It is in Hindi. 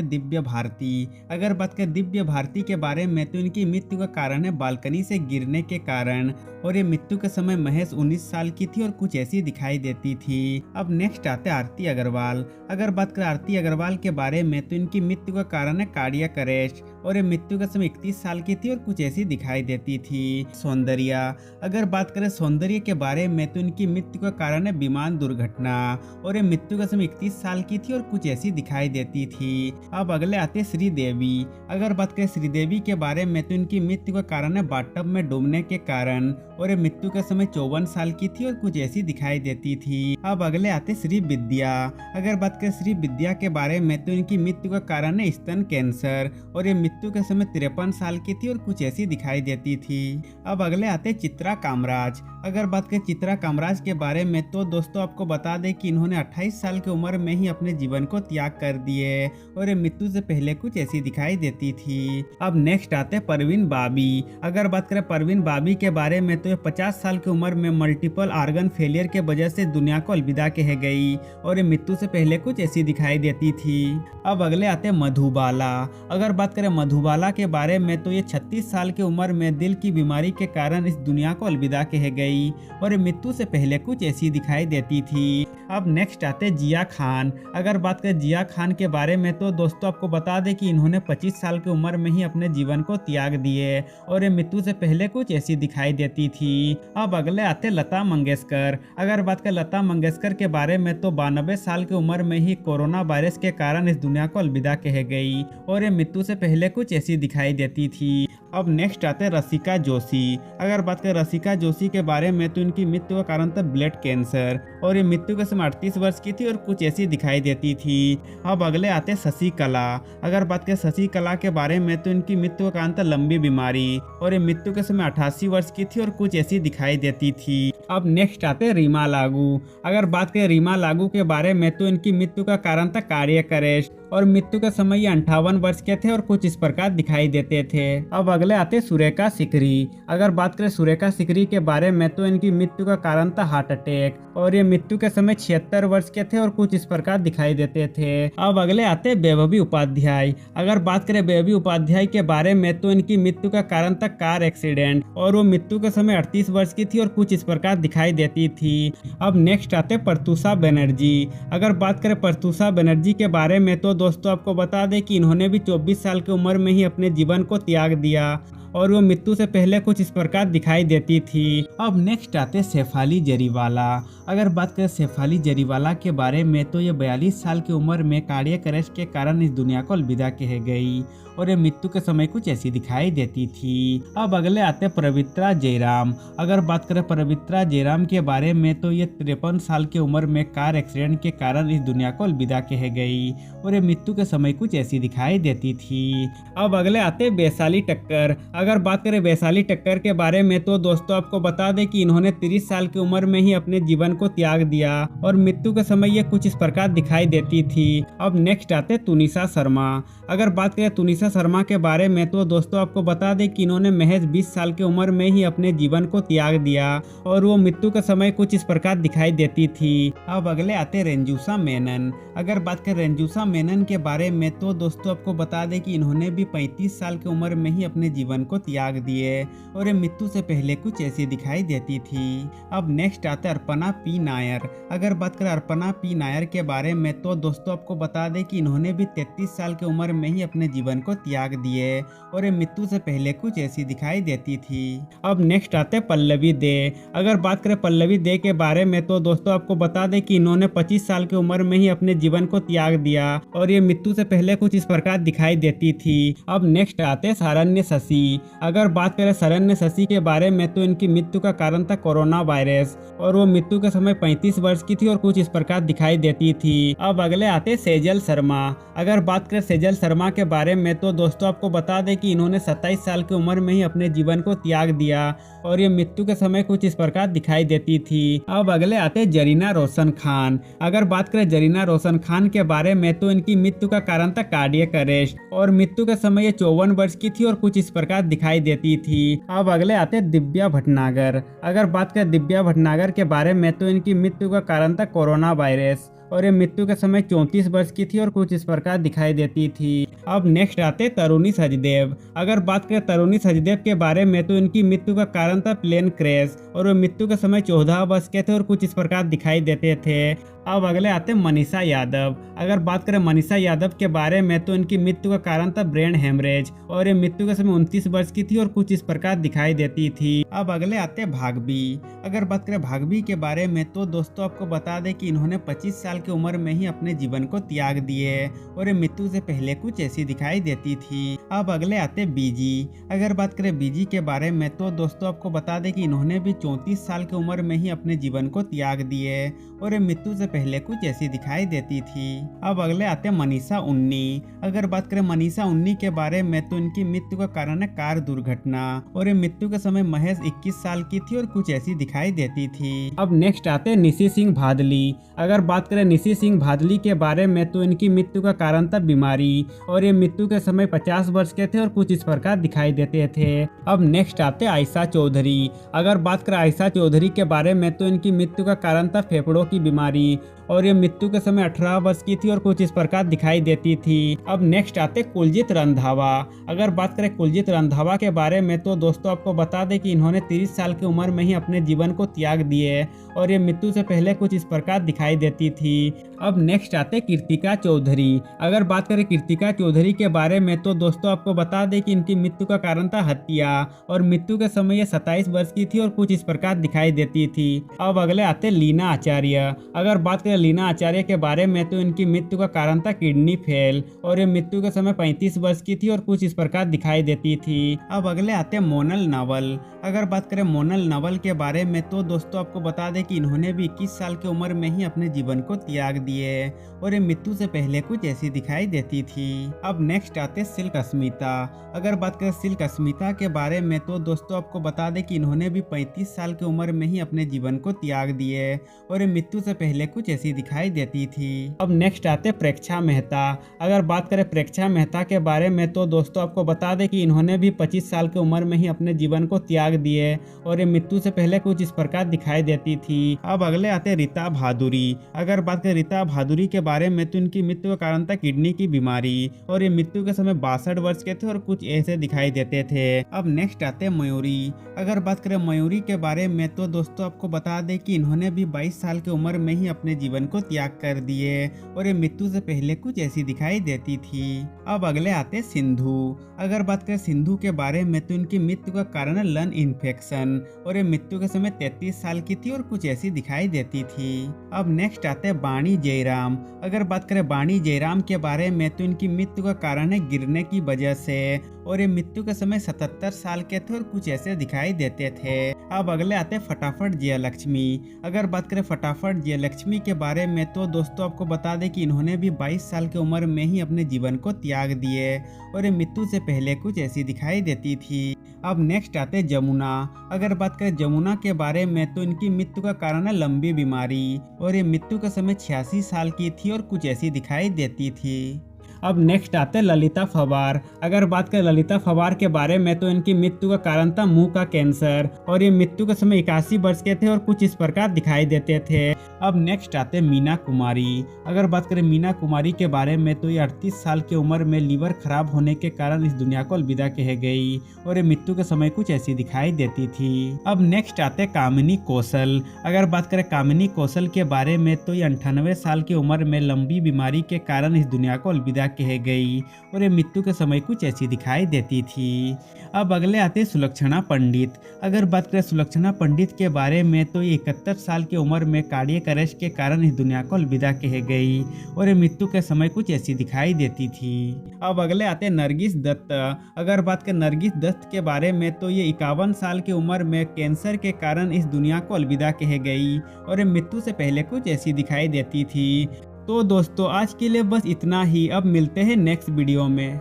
दिव्या भारती। अगर बात करें दिव्या भारती के बारे में तो इनकी मृत्यु का कारण है बालकनी से गिरने के कारण, और ये मृत्यु के समय महज 19 साल की थी और कुछ ऐसी दिखाई देती थी। अब नेक्स्ट आते आरती अग्रवाल। अगर बात करें आरती अग्रवाल के बारे में तो इनकी मृत्यु का कारण है कार्डियक अरेस्ट, और ये मृत्यु के समय 31 साल की थी और कुछ ऐसी दिखाई देती थी। सौंदर्या। अगर बात करें सौंदर्य के बारे में तो इनकी मृत्यु का कारण है विमान दुर्घटना, और ये मृत्यु के समय 31 साल की थी और कुछ ऐसी दिखाई देती थी। अब अगले आते श्रीदेवी। अगर बात करें श्रीदेवी के बारे में तो इनकी मृत्यु का कारण है बाथटब में डूबने के कारण, और ये मृत्यु के समय 54 साल की थी और कुछ ऐसी दिखाई देती थी। अब अगले आते श्री विद्या। अगर बात करें श्री विद्या के बारे में तो इनकी मृत्यु का कारण है स्तन कैंसर, और ये मृत्यु के समय 53 साल की थी और कुछ ऐसी दिखाई देती थी। अब अगले आते चित्रा कामराज। अगर बात करें चित्रा कामराज के बारे में तो दोस्तों आपको बता दें कि इन्होंने 28 साल की उम्र में ही अपने जीवन को त्याग कर दिए, और ये मृत्यु से पहले कुछ ऐसी दिखाई देती थी। अब नेक्स्ट आते परवीन बाबी। अगर बात करें परवीन बाबी के बारे में तो ये 50 साल की उम्र में मल्टीपल ऑर्गन फेलियर के वजह से दुनिया को अलविदा कह गई, और ये मृत्यु से पहले कुछ ऐसी दिखाई देती थी। अब अगले आते मधुबाला। अगर बात करें मधुबाला के बारे में तो ये 36 साल की उम्र में दिल की बीमारी के कारण इस दुनिया को अलविदा कह गई, और ये मृत्यु से पहले कुछ ऐसी दिखाई देती थी। अब नेक्स्ट आते जिया खान। अगर बात करें जिया खान के बारे में तो दोस्तों आपको बता दें कि इन्होंने 25 साल की उम्र में ही अपने जीवन को त्याग दिए, और ये मृत्यु से पहले कुछ ऐसी दिखाई देती थी। अब अगले आते लता मंगेशकर। अगर बात करें लता मंगेशकर के बारे में तो 92 साल की उम्र में ही कोरोना वायरस के कारण इस दुनिया को अलविदा कह गई, और ये मृत्यु से पहले कुछ ऐसी दिखाई देती थी। अब नेक्स्ट आते रसिका जोशी। अगर बात करें रसिका जोशी के बारे में तो इनकी मृत्यु का कारण था ब्लड कैंसर, और ये मृत्यु के समय 38 वर्ष की थी और कुछ ऐसी दिखाई देती थी। अब अगले आते शशि कला। अगर बात करें शशि कला के बारे में तो इनकी मृत्यु का कारण था लंबी बीमारी, और ये मृत्यु के समय 88 वर्ष की थी और कुछ ऐसी दिखाई देती थी। अब नेक्स्ट आते रीमा लागू। अगर बात करें रीमा लागू के बारे में तो इनकी मृत्यु का कारण था कार्डियक अरेस्ट, और मृत्यु के समय ये 58 वर्ष के थे और कुछ इस प्रकार दिखाई देते थे। अब अगले आते सुरेखा सिकरी। अगर बात करें सुरेखा सिकरी के बारे में तो इनकी मृत्यु का कारण था हार्ट अटैक, और ये मृत्यु के समय 76 वर्ष के थे और कुछ इस प्रकार दिखाई देते थे। अब अगले आते वैभवी उपाध्याय। अगर बात करें वैभवी उपाध्याय के बारे में तो इनकी मृत्यु का कारण था कार एक्सीडेंट, और वो मृत्यु के समय 38 वर्ष की थी और कुछ इस प्रकार दिखाई देती थी। अब नेक्स्ट आते प्रत्यूषा बनर्जी। अगर बात करें प्रत्यूषा बनर्जी के बारे में तो दोस्तों आपको बता दें कि इन्होंने भी 24 साल की उम्र में ही अपने जीवन को त्याग दिया, और वो मृत्यु से पहले कुछ इस प्रकार दिखाई देती थी। अब नेक्स्ट आते शेफाली जरीवाला। अगर बात करें शेफाली जरीवाला के बारे में तो ये 42 साल की उम्र में कार्डियक अरेस्ट के कारण इस दुनिया को अलविदा कह गई, और ये मृत्यु के समय कुछ ऐसी दिखाई देती थी। अब अगले आते पवित्रा जयराम। अगर बात करें पवित्रा जयराम के बारे में तो ये 53 साल की उम्र में कार एक्सीडेंट के कारण इस दुनिया को अलविदा कह गई, और ये मृत्यु के समय कुछ ऐसी दिखाई देती थी। अब अगले आते वैशाली ठक्कर। अगर बात करें वैशाली ठक्कर के बारे में तो दोस्तों आपको बता दें कि इन्होंने 30 साल की उम्र में ही अपने जीवन को त्याग दिया, और मृत्यु के समय ये कुछ इस प्रकार दिखाई देती थी। अब नेक्स्ट आते तुनिशा शर्मा। अगर बात करें तुनिशा शर्मा के बारे में तो दोस्तों आपको बता दें कि इन्होंने महज 20 साल की उम्र में ही अपने जीवन को त्याग दिया, और वो मृत्यु के समय कुछ इस प्रकार दिखाई देती थी। अब अगले आते रंजूसा मेनन। अगर बात करें रंजूसा मेनन के बारे में तो दोस्तों आपको बता दें कि इन्होंने भी 35 साल की उम्र में ही अपने जीवन को त्याग दिए, और ये मृत्यु से पहले कुछ ऐसी दिखाई देती थी। अब नेक्स्ट आता है अर्पणा पी नायर। अगर बात करें अर्पणा पी नायर के बारे में तो दोस्तों आपको बता दें कि इन्होंने भी 33 साल की उम्र में ही अपने जीवन को त्याग दिए, और ये मृत्यु से पहले कुछ ऐसी दिखाई देती थी। अब नेक्स्ट आते पल्लवी दे। अगर बात करें पल्लवी दे के बारे में तो दोस्तों आपको बता दें कि इन्होंने 25 साल की उम्र में ही अपने जीवन को त्याग दिया, और ये मृत्यु से पहले कुछ इस प्रकार दिखाई देती थी। अब नेक्स्ट आते शरण्य शशि। अगर बात करें शरण्य शशि के बारे में तो इनकी मृत्यु का कारण था कोरोना वायरस, और वो मृत्यु के समय 35 वर्ष की थी और कुछ इस प्रकार दिखाई देती थी। अब अगले आते सेजल शर्मा। अगर बात करें सेजल शर्मा के बारे में तो दोस्तों आपको बता दें कि इन्होंने 27 साल की उम्र में ही अपने जीवन को त्याग दिया, और ये मृत्यु के समय कुछ इस प्रकार दिखाई देती थी। अब अगले आते जरीना रोशन खान। अगर बात करें जरीना रोशन खान के बारे में तो इनकी मृत्यु का कारण था कार्डियक अरेस्ट, और मृत्यु के समय ये 54 वर्ष की थी और कुछ इस प्रकार दिखाई देती थी। अब अगले आते दिव्या भटनागर। अगर बात करें दिव्या भटनागर के बारे में तो इनकी मृत्यु का कारण था कोरोना वायरस, और ये मृत्यु के समय 34 वर्ष की थी और कुछ इस प्रकार दिखाई देती थी। अब नेक्स्ट आते तरुणी सचदेव। अगर बात करें तरुणी सचदेव के बारे में तो इनकी मृत्यु का कारण था प्लेन क्रैश और वे मृत्यु के समय 14 वर्ष के थे और कुछ इस प्रकार दिखाई देते थे। अब अगले आते मनीषा यादव। अगर बात करें मनीषा यादव के बारे में तो इनकी मृत्यु का कारण था ब्रेन हेमरेज और ये मृत्यु के समय 29 वर्ष की थी और कुछ इस प्रकार दिखाई देती थी। अब अगले आते भागवी। अगर बात करें भागवी के बारे में तो दोस्तों आपको बता दें कि इन्होंने 25 साल की उम्र में ही अपने जीवन को त्याग दिए और ये मृत्यु से पहले कुछ ऐसी दिखाई देती थी। अब अगले आते बीजी। अगर बात करें बीजी के बारे में तो दोस्तों आपको बता दें कि इन्होंने भी 34 साल की उम्र में ही अपने जीवन को त्याग दिए और ये मृत्यु से पहले कुछ ऐसी दिखाई देती थी। अब अगले आते मनीषा उन्नी। अगर बात करें मनीषा उन्नी के बारे में तो इनकी मृत्यु का कारण है कार दुर्घटना और ये मृत्यु के समय महज 21 साल की थी और कुछ ऐसी दिखाई देती थी। अब नेक्स्ट आते निशी सिंह भादली। अगर बात करें निशी सिंह भादली के बारे में तो इनकी मृत्यु का कारण था बीमारी और ये मृत्यु के समय 50 वर्ष के थे और कुछ इस प्रकार दिखाई देते थे। अब नेक्स्ट आते आयशा चौधरी। अगर बात करें आयशा चौधरी के बारे में तो इनकी मृत्यु का कारण था फेफड़ों की बीमारी और ये मृत्यु के समय 18 वर्ष की थी और कुछ इस प्रकार दिखाई देती थी। अब नेक्स्ट आते कुलजीत रंधावा। अगर बात करें कुलजीत रंधावा के बारे में तो दोस्तों आपको बता दें कि इन्होंने 30 साल की उम्र में ही अपने जीवन को त्याग दिए और ये मृत्यु से पहले कुछ इस प्रकार दिखाई देती थी। अब नेक्स्ट आते कृतिका चौधरी। अगर बात करें कृतिका चौधरी के बारे में तो दोस्तों आपको बता दें कि इनकी मृत्यु का कारण था हत्या और मृत्यु के समय ये 27 वर्ष की थी और कुछ इस प्रकार दिखाई देती थी। अब अगले आते लीना आचार्य। अगर बात करें लीना आचार्य के बारे में तो इनकी मृत्यु का कारण था किडनी फेल और ये मृत्यु के समय 35 वर्ष की थी और कुछ इस प्रकार दिखाई देती थी। अब अगले आते मोनल नावल। अगर बात करें मोनल नावल के बारे में तो दोस्तों आपको बता दें कि इन्होंने भी 21 साल की उम्र में ही अपने जीवन को त्याग दिए और ये मृत्यु से पहले कुछ ऐसी दिखाई देती थी। अब नेक्स्ट आते सिल्क अस्मिता। अगर बात करें सिल्क अस्मिता के बारे में तो दोस्तों आपको बता दें कि इन्होंने भी 35 साल की उम्र में ही अपने जीवन को त्याग दिए और ये मृत्यु से पहले कुछ ऐसी दिखाई देती थी। अब नेक्स्ट आते प्रेक्षा मेहता। अगर बात करें प्रेक्षा मेहता के बारे में तो दोस्तों आपको बता दें कि इन्होंने भी 25 साल की उम्र में ही अपने जीवन को त्याग दिए और ये मृत्यु से पहले कुछ इस प्रकार दिखाई देती थी। अब अगले आते रीता भादुरी। अगर बात करें रीता भादुरी के बारे में तो इनकी मृत्यु का कारण था किडनी की बीमारी और ये मृत्यु के समय 62 वर्ष के थे और कुछ ऐसे दिखाई देते थे। अब नेक्स्ट आते मयूरी। अगर बात करें मयूरी के बारे में तो दोस्तों आपको बता दें कि इन्होंने भी 22 साल की उम्र में ही अपने जीवन को त्याग कर दिए और ये मृत्यु से पहले कुछ ऐसी दिखाई देती थी। अब अगले आते सिंधु। अगर बात करें सिंधु के बारे में तो इनकी मृत्यु का कारण है लंग इन्फेक्शन और ये मृत्यु के समय 33 साल की थी और कुछ ऐसी दिखाई देती थी। अब नेक्स्ट आते बाणी जयराम। अगर बात करें बाणी जयराम के बारे में तो इनकी मृत्यु का कारण है गिरने की वजह से और ये मृत्यु के समय 77 साल के थे और कुछ ऐसे दिखाई देते थे। अब अगले आते फटाफट जयलक्ष्मी। अगर बात करें फटाफट जयलक्ष्मी के बारे में तो दोस्तों आपको बता दें कि इन्होंने भी 22 साल की उम्र में ही अपने जीवन को त्याग दिए और ये मृत्यु से पहले कुछ ऐसी दिखाई देती थी। अब नेक्स्ट आते जमुना। अगर बात करें जमुना के बारे में तो इनकी मृत्यु का कारण है लंबी बीमारी और ये मृत्यु के समय 86 साल की थी और कुछ ऐसी दिखाई देती थी। अब नेक्स्ट आते ललिता फवार। अगर बात करें ललिता फवार के बारे में तो इनकी मृत्यु का कारण था मुंह का कैंसर और ये मृत्यु के समय 81 वर्ष के थे और कुछ इस प्रकार दिखाई देते थे। अब नेक्स्ट आते मीना कुमारी। अगर बात करें मीना कुमारी के बारे में तो ये 38 साल की उम्र में लीवर खराब होने के कारण इस दुनिया को अलविदा कह गई और ये मृत्यु के समय कुछ ऐसी दिखाई देती थी। अब नेक्स्ट आते कामिनी कौशल। अगर बात करें कामिनी कौशल के बारे में तो ये 98 साल की उम्र में लंबी बीमारी के कारण इस दुनिया को अलविदा कह गई और ये मृत्यु के समय कुछ ऐसी दिखाई देती थी। अब अगले आते सुलक्षणा पंडित। अगर बात करें सुलक्षणा पंडित के बारे में तो ये 71 साल की उम्र में कार्डियक अरेस्ट के कारण इस दुनिया को अलविदा कह गई और ये मृत्यु के समय कुछ ऐसी दिखाई देती थी। अब अगले आते नरगिस दत्त। अगर बात करें नरगिस दत्त के बारे में तो ये 51 साल की उम्र में कैंसर के कारण इस दुनिया को अलविदा कह गई और ये मृत्यु से पहले कुछ ऐसी दिखाई देती थी। तो दोस्तों आज के लिए बस इतना ही। अब मिलते हैं नेक्स्ट वीडियो में।